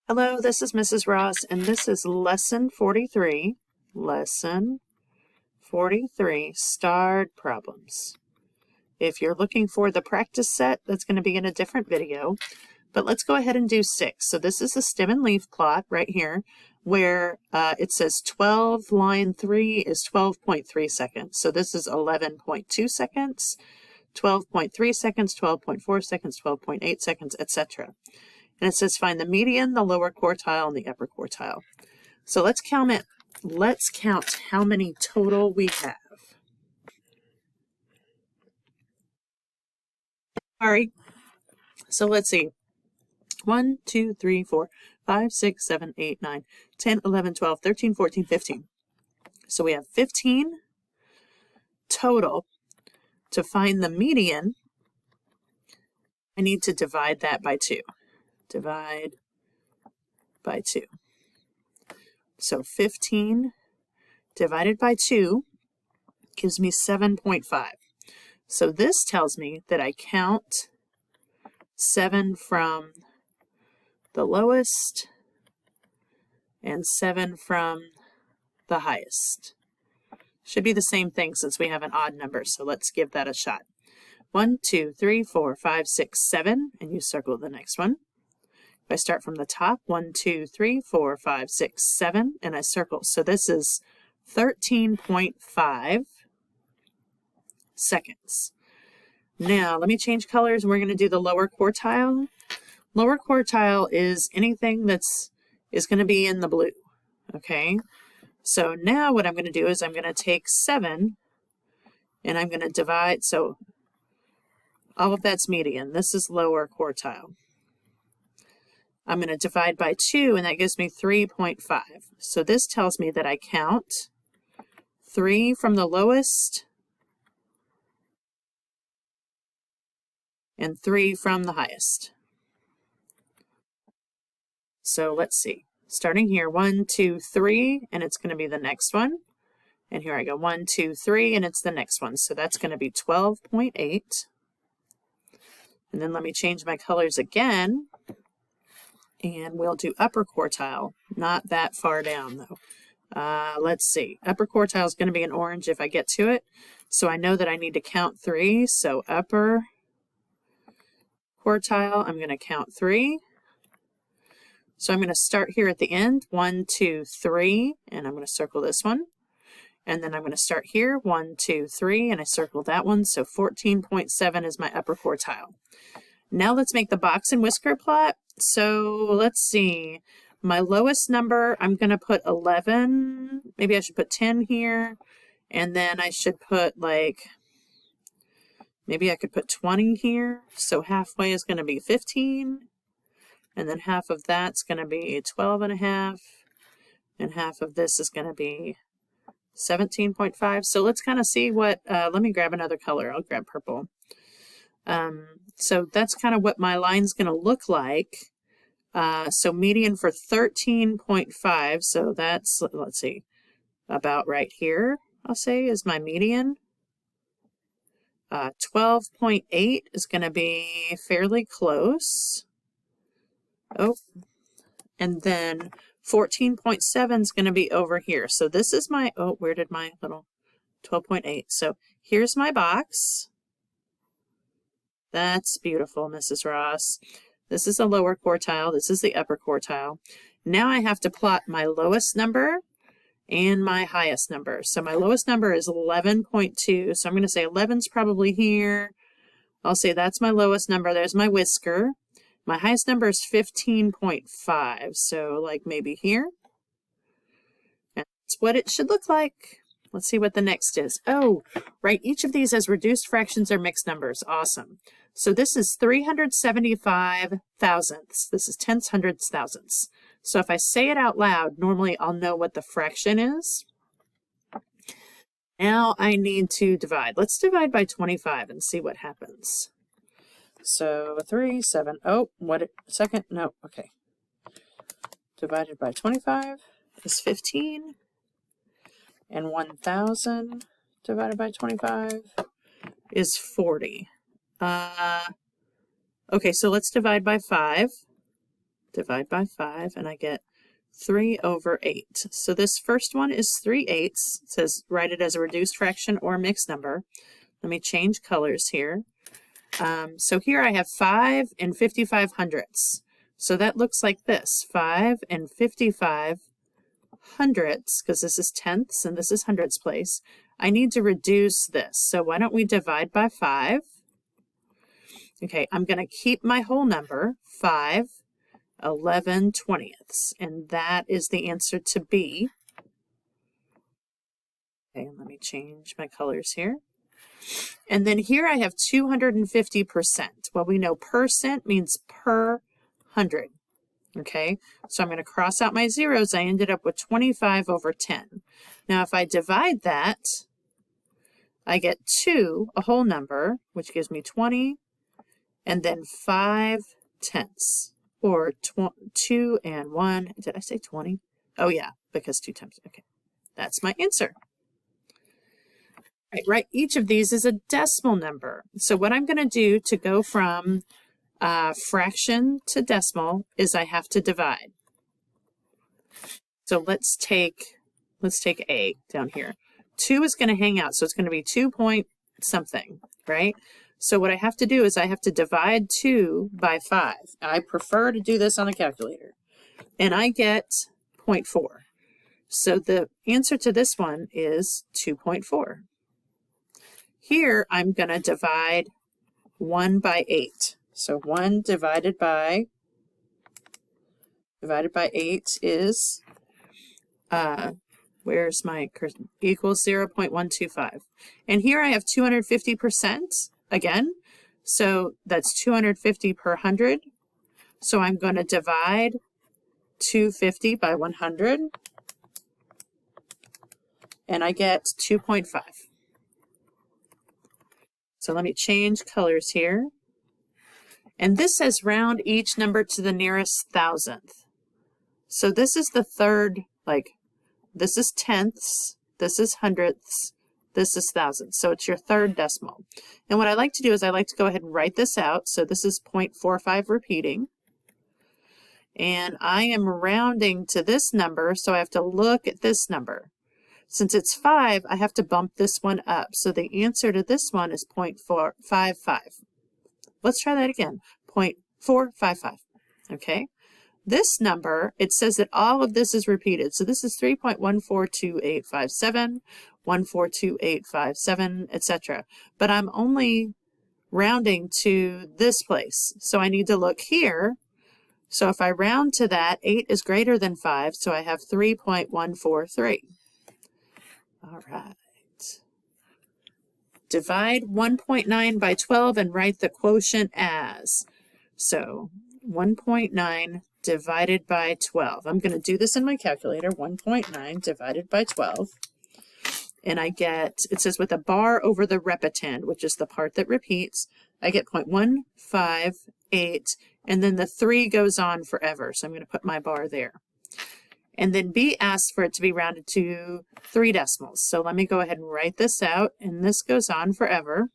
Hello, this is Mrs. Ross, and this is Lesson 43. Lesson 43, Starred Problems. If you're looking for the practice set, that's going to be in a different video, but let's go ahead and do 6. So this is the stem and leaf plot right here, where it says 12, line 3 is 12.3 seconds. So this is 11.2 seconds, 12.3 seconds, 12.4 seconds, 12.8 seconds, etc. And it says find the median, the lower quartile, and the upper quartile. So let's count how many total we have. Sorry. So let's see. 1, 2, 3, 4, 5, 6, 7, 8, 9, 10, 11, 12, 13, 14, 15. So we have 15 total. To find the median, I need to divide that by 2. Divide by 2. So 15 divided by 2 gives me 7.5. So this tells me that I count 7 from the lowest and 7 from the highest. Should be the same thing since we have an odd number, so let's give that a shot. 1, 2, 3, 4, 5, 6, 7, and you circle the next one. If I start from the top, 1, 2, 3, 4, 5, 6, 7, and I circle. So this is 13.5 seconds. Now, let me change colors. We're going to do the lower quartile. Lower quartile is anything is going to be in the blue. Okay? So now what I'm going to do is I'm going to take 7 and I'm going to divide. So all of that's median. This is lower quartile. I'm going to divide by 2, and that gives me 3.5. So this tells me that I count 3 from the lowest and 3 from the highest. So let's see. Starting here, 1, 2, 3, and it's going to be the next one. And here I go, 1, 2, 3, and it's the next one. So that's going to be 12.8. And then let me change my colors again. And we'll do upper quartile, not that far down though. Let's see, upper quartile is going to be an orange if I get to it. So I know that I need to count 3. So upper quartile, I'm going to count 3. So I'm going to start here at the end, 1, 2, 3, and I'm going to circle this one. And then I'm going to start here, 1, 2, 3, and I circled that one. So 14.7 is my upper quartile. Now let's make the box and whisker plot. So let's see, my lowest number, I'm going to put 11. Maybe I should put 10 here. And then I should put maybe I could put 20 here. So halfway is going to be 15. And then half of that's going to be 12.5. And half of this is going to be 17.5. So let's kind of see what, let me grab another color. I'll grab purple. So that's kind of what my line's going to look like. So median for 13.5. So that's, let's see, about right here, I'll say, is my median. 12.8 is going to be fairly close. Oh, and then 14.7 is going to be over here. So this is my, oh, where did my little 12.8? So here's my box. That's beautiful, Mrs. Ross. This is the lower quartile. This is the upper quartile. Now I have to plot my lowest number and my highest number. So my lowest number is 11.2. So I'm going to say 11's probably here. I'll say that's my lowest number. There's my whisker. My highest number is 15.5. So like maybe here. That's what it should look like. Let's see what the next is. Oh, right. Each of these has reduced fractions or mixed numbers. Awesome. So this is 375 thousandths. This is tenths, hundredths, thousandths. So if I say it out loud, normally I'll know what the fraction is. Now I need to divide. Let's divide by 25 and see what happens. So 3, 7, oh, what, second? No, okay. Divided by 25 is 15. And 1,000 divided by 25 is 40. Okay, so let's divide by 5. divide by 5, and I get 3 over 8. So this first one is 3/8. It says write it as a reduced fraction or mixed number. Let me change colors here. So here I have 5 and 55 hundredths. So that looks like this, 5 and 55 hundredths, because this is tenths and this is hundredths place. I need to reduce this. So why don't we divide by 5? Okay, I'm going to keep my whole number, 5 11/20ths, and that is the answer to B. Okay, let me change my colors here. And then here I have 250%. Well, we know percent means per 100. Okay, so I'm going to cross out my zeros. I ended up with 25 over 10. Now, if I divide that, I get 2, a whole number, which gives me 20, and then 5/10, or 2 and 1. Did I say 20? Oh, yeah, because 2 times. Okay, that's my answer. Right, each of these is a decimal number. So what I'm going to do to go from fraction to decimal is I have to divide. So let's take A down here. 2 is going to hang out, so it's going to be 2 point something, right? So what I have to do is I have to divide 2 by 5. I prefer to do this on a calculator. And I get 0.4. So the answer to this one is 2.4. Here I'm going to divide 1 by 8. So 1 divided by 8 is, where's my cursor? Equals 0.125. And here I have 250% again. So that's 250 per 100. So I'm going to divide 250 by 100. And I get 2.5. So let me change colors here. And this says round each number to the nearest thousandth. So this is the third, like this is tenths, this is hundredths, this is thousandths. So it's your third decimal. And what I like to do is I like to go ahead and write this out. So this is 0.45 repeating. And I am rounding to this number, so I have to look at this number. Since it's 5, I have to bump this one up. So the answer to this one is 0.455. Let's try that again, 0.455, okay? This number, it says that all of this is repeated. So this is 3.142857, 142857, etc. But I'm only rounding to this place. So I need to look here. So if I round to that, 8 is greater than 5, so I have 3.143. All right. Divide 1.9 by 12 and write the quotient as. So 1.9 divided by 12. I'm going to do this in my calculator. 1.9 divided by 12. And I get, it says with a bar over the repetend, which is the part that repeats, I get 0.158, and then the 3 goes on forever. So I'm going to put my bar there. And then B asks for it to be rounded to 3 decimals. So let me go ahead and write this out, and this goes on forever.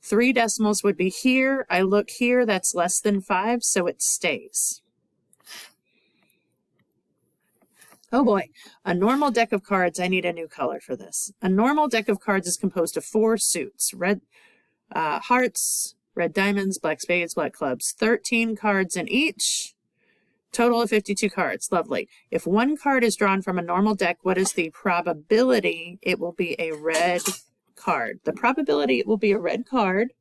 3 decimals would be here. I look here, that's less than 5, so it stays. Oh boy, a normal deck of cards, I need a new color for this. A normal deck of cards is composed of 4 suits, red hearts, red diamonds, black spades, black clubs, 13 cards in each. Total of 52 cards. Lovely. If 1 card is drawn from a normal deck, what is the probability it will be a red card? The probability it will be a red card.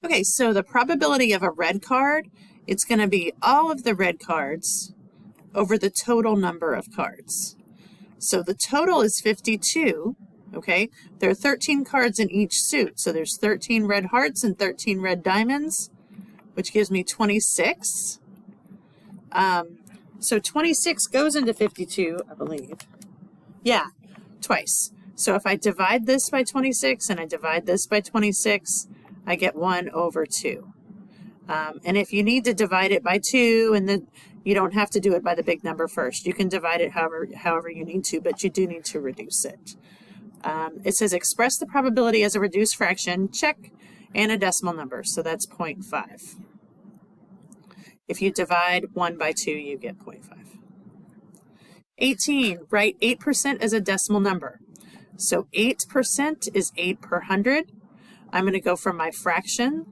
Okay, so the probability of a red card, it's going to be all of the red cards over the total number of cards. So the total is 52. Okay, there are 13 cards in each suit. So there's 13 red hearts and 13 red diamonds, which gives me 26. So 26 goes into 52, I believe. Yeah, twice. So if I divide this by 26 and I divide this by 26, I get 1 over 2. And if you need to divide it by 2, and then you don't have to do it by the big number first. You can divide it however you need to, but you do need to reduce it. It says express the probability as a reduced fraction, check, and a decimal number. So that's 0.5. If you divide 1 by 2, you get 0.5. 18, write 8% as a decimal number. So 8% is 8 per 100. I'm going to go from my fraction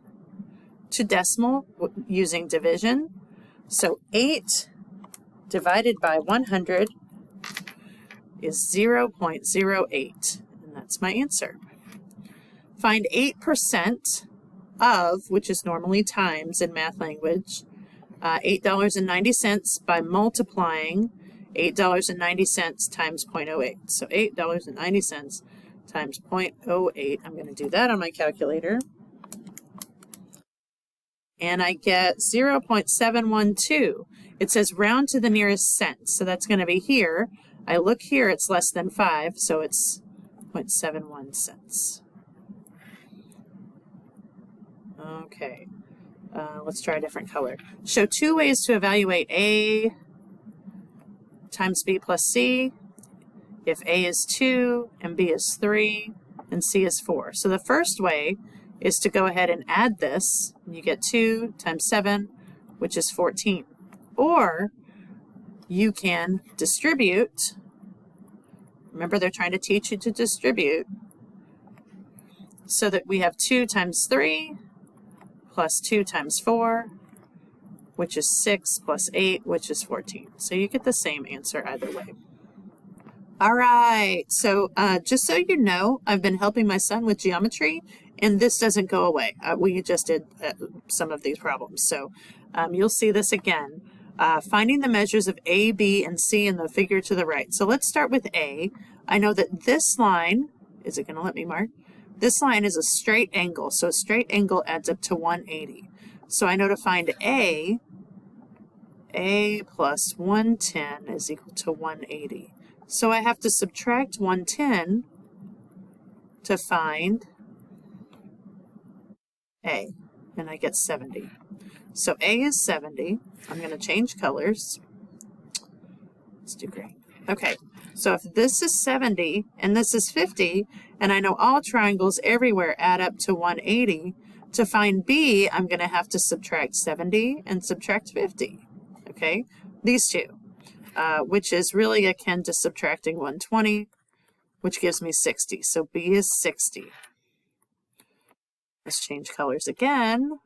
to decimal using division. So 8 divided by 100 is 0.08, and that's my answer. Find 8% of, which is normally times in math language, $8.90 by multiplying $8.90 times 0.08. So $8.90 times 0.08. I'm going to do that on my calculator. And I get 0.712. It says round to the nearest cent. So that's going to be here. I look here, it's less than 5, so it's 0.71 cents. Okay, let's try a different color. Show 2 ways to evaluate A times B plus C if A is 2 and B is 3 and C is 4. So the first way is to go ahead and add this. You get 2 times 7, which is 14. Or you can distribute. Remember, they're trying to teach you to distribute. So that we have 2 times 3 plus 2 times 4, which is 6, plus 8, which is 14. So you get the same answer either way. All right, so just so you know, I've been helping my son with geometry, and this doesn't go away. We just did some of these problems. So you'll see this again. Finding the measures of A, B, and C in the figure to the right. So let's start with A. I know that this line, is it going to let me mark? This line is a straight angle, so a straight angle adds up to 180. So I know to find A plus 110 is equal to 180. So I have to subtract 110 to find A, and I get 70. So A is 70. I'm going to change colors. Let's do green. Okay, so if this is 70 and this is 50, and I know all triangles everywhere add up to 180, to find B, I'm going to have to subtract 70 and subtract 50. Okay, these two, which is really akin to subtracting 120, which gives me 60. So B is 60. Let's change colors again.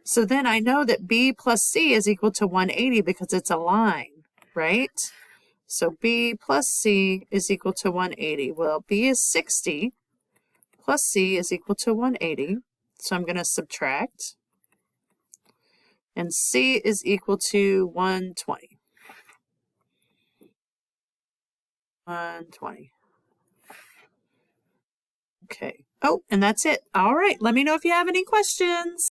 So then I know that B plus C is equal to 180 because it's a line, right? So B plus C is equal to 180. Well, B is 60 plus C is equal to 180. So I'm going to subtract. And C is equal to 120. 120. Okay. Oh, and that's it. All right. Let me know if you have any questions.